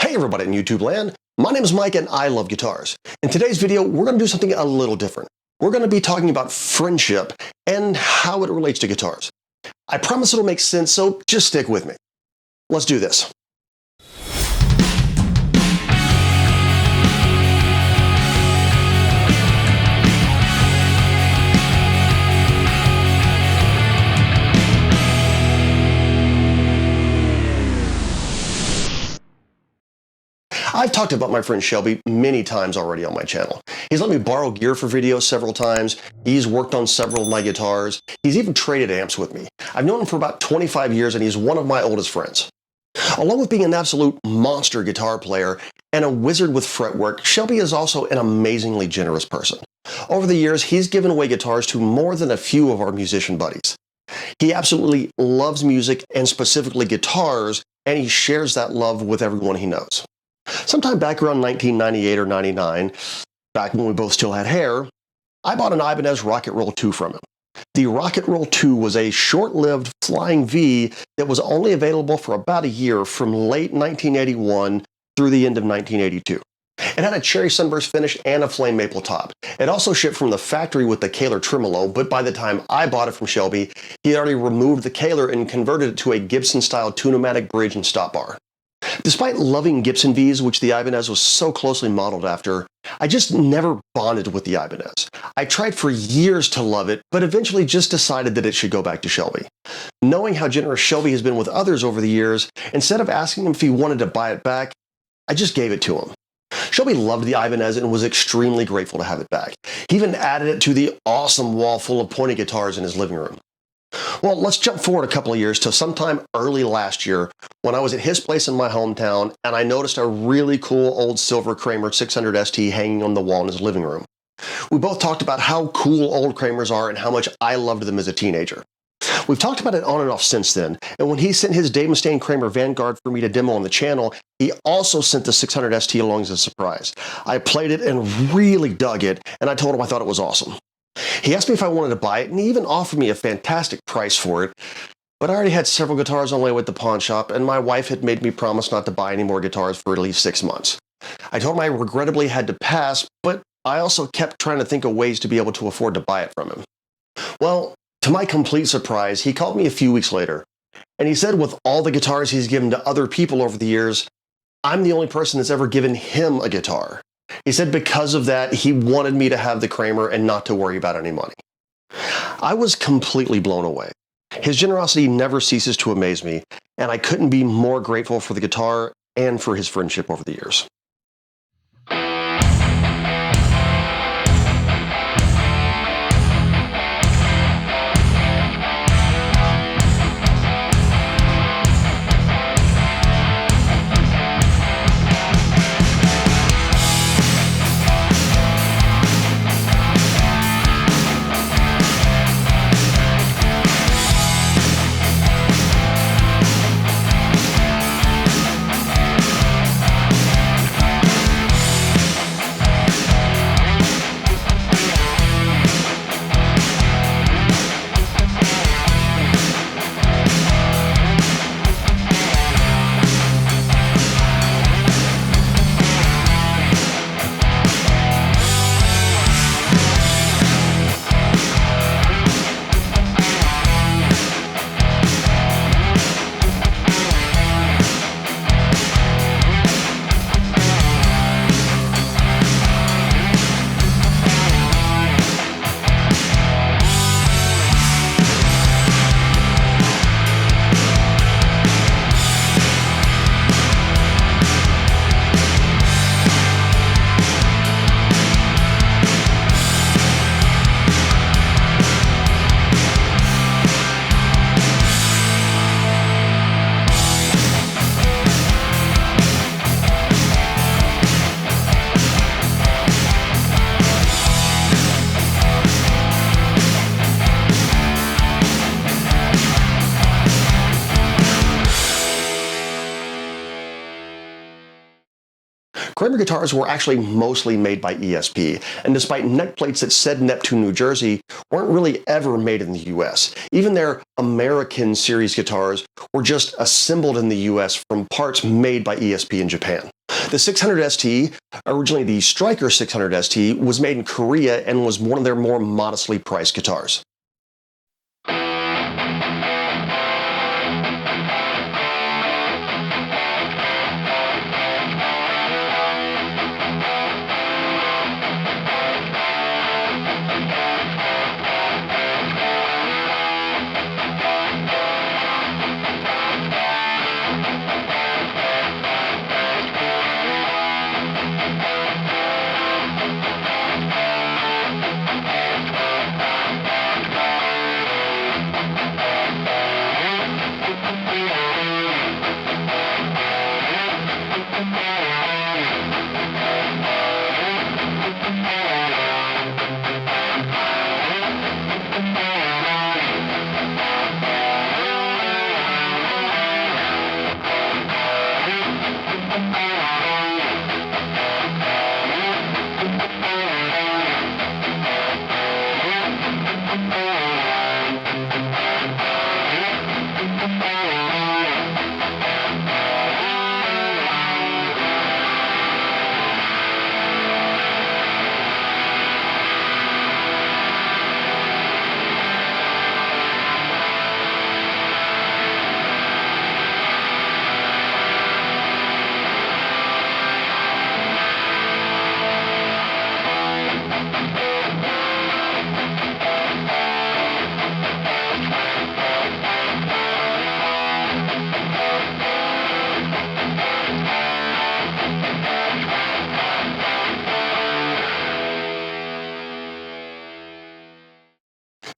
Hey everybody in YouTube land, my name is Mike and I love guitars. In today's video, we're going to do something a little different. We're going to be talking about friendship and how it relates to guitars. I promise it'll make sense, so just stick with me. Let's do this. I've talked about my friend Shelby many times already on my channel. He's let me borrow gear for videos several times. He's worked on several of my guitars. He's even traded amps with me. I've known him for about 25 years and he's one of my oldest friends. Along with being an absolute monster guitar player and a wizard with fretwork, Shelby is also an amazingly generous person. Over the years, he's given away guitars to more than a few of our musician buddies. He absolutely loves music and specifically guitars, and he shares that love with everyone he knows. Sometime back around 1998 or 99, back when we both still had hair, I bought an Ibanez Rocket Roll 2 from him. The Rocket Roll 2 was a short-lived flying V that was only available for about a year from late 1981 through the end of 1982. It had a cherry sunburst finish and a flame maple top. It also shipped from the factory with the Kaler tremolo, but by the time I bought it from Shelby, he had already removed the Kaler and converted it to a Gibson-style two-pneumatic bridge and stop bar. Despite loving Gibson Vs, which the Ibanez was so closely modeled after, I just never bonded with the Ibanez. I tried for years to love it, but eventually just decided that it should go back to Shelby. Knowing how generous Shelby has been with others over the years, instead of asking him if he wanted to buy it back, I just gave it to him. Shelby loved the Ibanez and was extremely grateful to have it back. He even added it to the awesome wall full of pointy guitars in his living room. Well, let's jump forward a couple of years to sometime early last year when I was at his place in my hometown and I noticed a really cool old silver Kramer 600 ST hanging on the wall in his living room. We both talked about how cool old Kramers are and how much I loved them as a teenager. We've talked about it on and off since then, and when he sent his Dave Mustaine Kramer Vanguard for me to demo on the channel, he also sent the 600 ST along as a surprise. I played it and really dug it, and I told him I thought it was awesome. He asked me if I wanted to buy it, and he even offered me a fantastic price for it, but I already had several guitars on the way at the pawn shop, and my wife had made me promise not to buy any more guitars for at least 6 months. I told him I regrettably had to pass, but I also kept trying to think of ways to be able to afford to buy it from him. Well, to my complete surprise, he called me a few weeks later, and he said with all the guitars he's given to other people over the years, I'm the only person that's ever given him a guitar. He said because of that, he wanted me to have the Kramer and not to worry about any money. I was completely blown away. His generosity never ceases to amaze me, and I couldn't be more grateful for the guitar and for his friendship over the years. Kramer guitars were actually mostly made by ESP, and despite neck plates that said Neptune, New Jersey, weren't really ever made in the US. Even their American series guitars were just assembled in the US from parts made by ESP in Japan. The 600 ST, originally the Striker 600 ST, was made in Korea and was one of their more modestly priced guitars.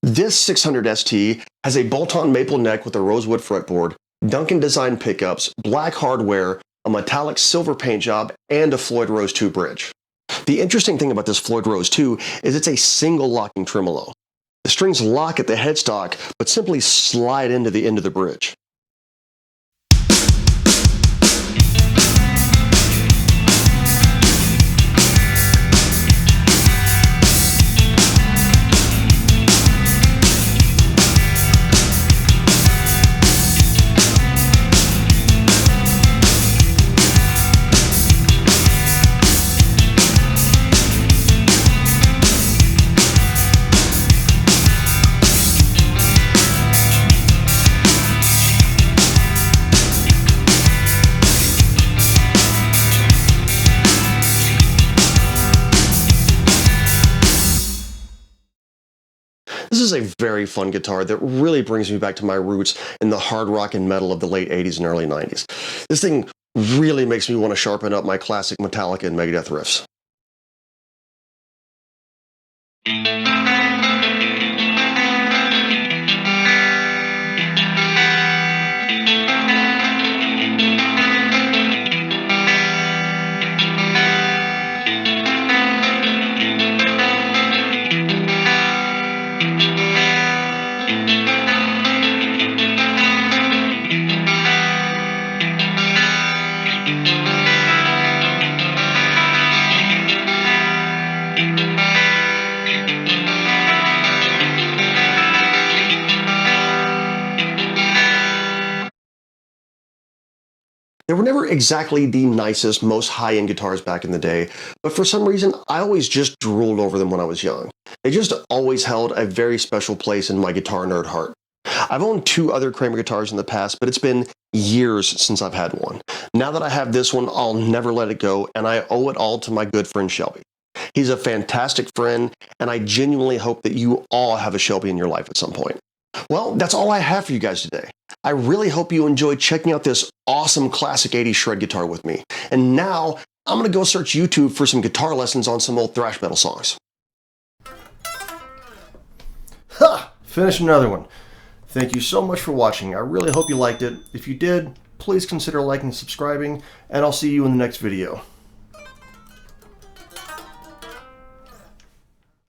This 600 ST has a bolt-on maple neck with a rosewood fretboard, Duncan design pickups, black hardware, a metallic silver paint job, and a Floyd Rose 2 bridge. The interesting thing about this Floyd Rose 2 is it's a single locking tremolo. The strings lock at the headstock, but simply slide into the end of the bridge. This is a very fun guitar that really brings me back to my roots in the hard rock and metal of the late 80s and early 90s. This thing really makes me want to sharpen up my classic Metallica and Megadeth riffs. They were never exactly the nicest, most high-end guitars back in the day, but for some reason, I always just drooled over them when I was young. They just always held a very special place in my guitar nerd heart. I've owned 2 other Kramer guitars in the past, but it's been years since I've had one. Now that I have this one, I'll never let it go, and I owe it all to my good friend Shelby. He's a fantastic friend, and I genuinely hope that you all have a Shelby in your life at some point. Well, that's all I have for you guys today. I really hope you enjoyed checking out this awesome classic 80s shred guitar with me. And now, I'm going to go search YouTube for some guitar lessons on some old thrash metal songs. Ha! Finished another one. Thank you so much for watching. I really hope you liked it. If you did, please consider liking and subscribing, and I'll see you in the next video.